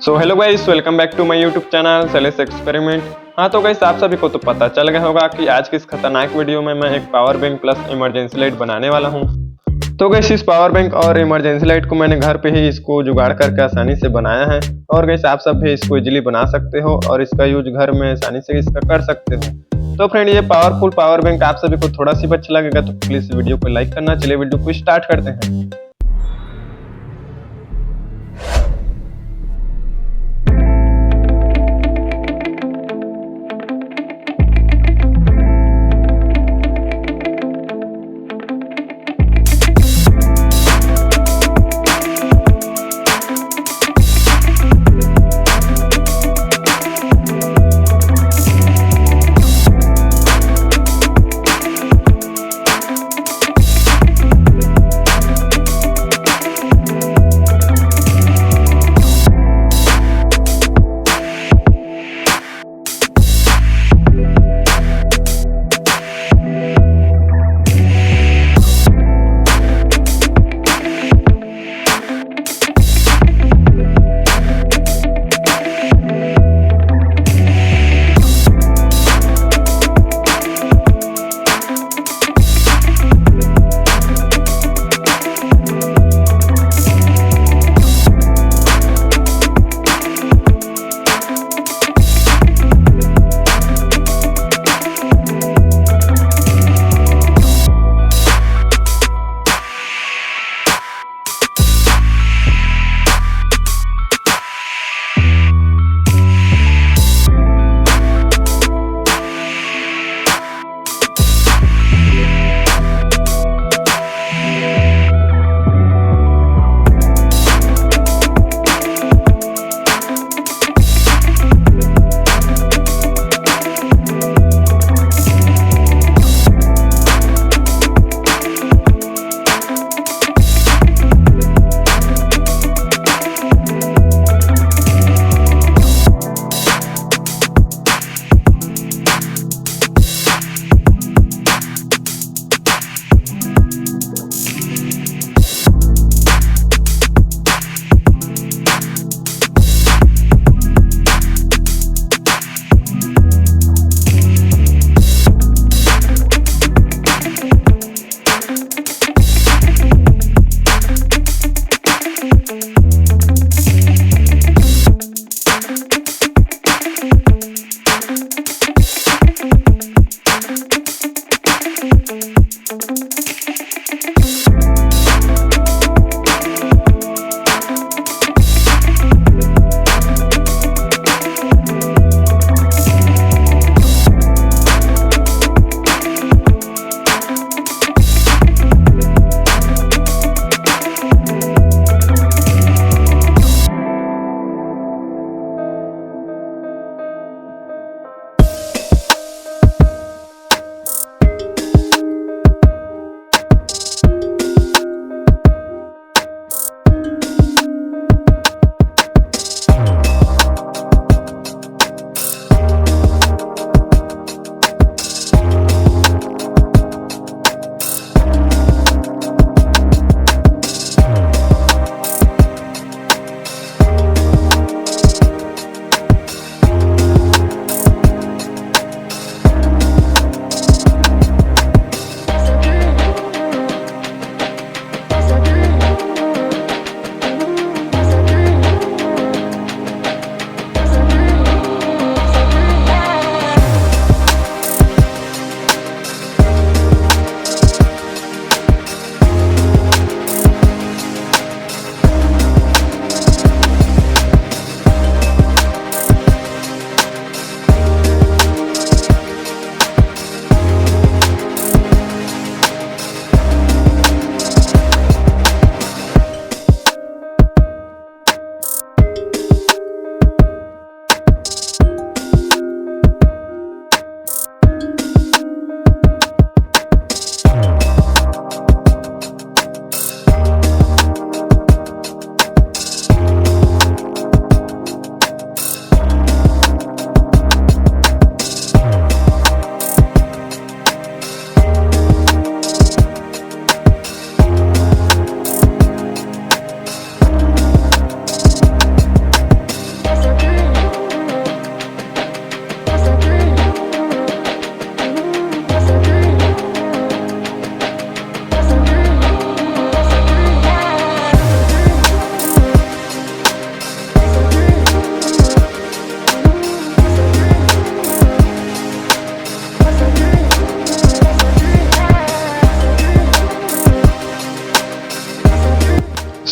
So hello guys, welcome back to my YouTube channel Shailesh experiment. हाँ तो guys, आप सभी को तो पता चल गया होगा कि आज की इस खतरनाक वीडियो में मैं एक power bank plus emergency light बनाने वाला हूँ। तो गाइस, इस पावर बैंक और इमरजेंसी लाइट को मैंने घर पे ही इसको जुगाड़ करके आसानी से बनाया है। और गाइस, आप सब भी इसको इजीली बना सकते हो और इसका यूज घर में आसानी से इसका कर सकते हो। तो फ्रेंड, ये पावरफुल पावर बैंक आप सभी को थोड़ा सी अच्छा लगेगा तो प्लीज वीडियो को लाइक करना। चलिए वीडियो को स्टार्ट करते हैं।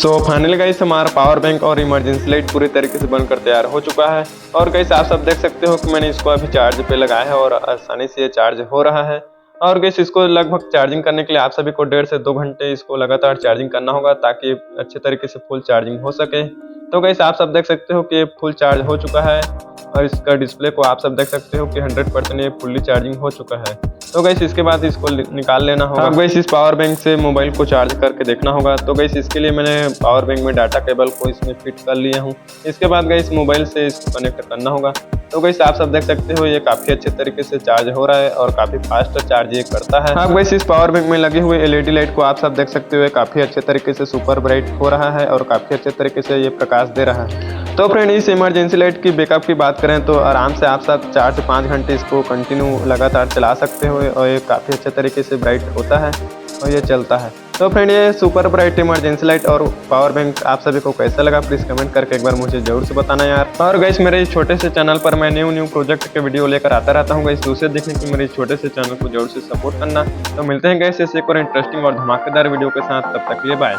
सो फाइनली गाइस हमारा पावर बैंक और इमरजेंसी लाइट पूरी तरीके से बनकर तैयार हो चुका है। और गाइस आप सब देख सकते हो कि मैंने इसको अभी चार्ज पे लगाया है और आसानी से ये चार्ज हो रहा है। और गाइस इसको लगभग चार्जिंग करने के लिए आप सभी को 1.5 से 2 घंटे इसको लगातार चार्जिंग करना होगा ताकि अच्छे तरीके से फुल चार्जिंग हो सके। तो गाइस आप सब देख सकते हो कि ये फुल चार्ज हो चुका है और इसका डिस्प्ले को आप सब देख सकते हो कि 100% ये फुल्ली चार्जिंग हो चुका है। तो गाइस इसके बाद इसको निकाल लेना होगा। अब गाइस इस पावर बैंक से मोबाइल को चार्ज करके देखना होगा। तो गाइस इसके लिए मैंने पावर बैंक में डाटा केबल को इसमें फिट कर लिया हूँ। इसके बाद गाइस मोबाइल से इसको कनेक्ट करना होगा। तो गाइस आप सब देख सकते हो ये काफी अच्छे तरीके से चार्ज हो रहा है और काफी फास्ट चार्ज ये करता है। अब गाइस इस पावर बैंक में लगे हुए एलईडी लाइट को आप सब देख सकते हो काफी अच्छे तरीके से सुपर ब्राइट हो रहा है और काफी अच्छे तरीके से ये प्रकाश दे रहा है। तो फ्रेंड इस इमरजेंसी लाइट की बैकअप की बात करें तो आराम से आप सब 4 से 5 घंटे इसको कंटिन्यू लगातार चला सकते हो और ये काफ़ी अच्छे तरीके से ब्राइट होता है और ये चलता है। तो फ्रेंड ये सुपर ब्राइट इमरजेंसी लाइट और पावर बैंक आप सभी को कैसा लगा प्लीज़ कमेंट करके एक बार मुझे जरूर से बताना यार। और गाइस मेरे इस छोटे से चैनल पर मैं न्यू प्रोजेक्ट के वीडियो लेकर आता रहता हूँ। गाइस दूसरे देखने के मेरे इस छोटे से चैनल को जरूर से सपोर्ट करना। तो मिलते हैं गाइस ऐसे एक और इंटरेस्टिंग और धमाकेदार वीडियो के साथ, तब तक के लिए बाय।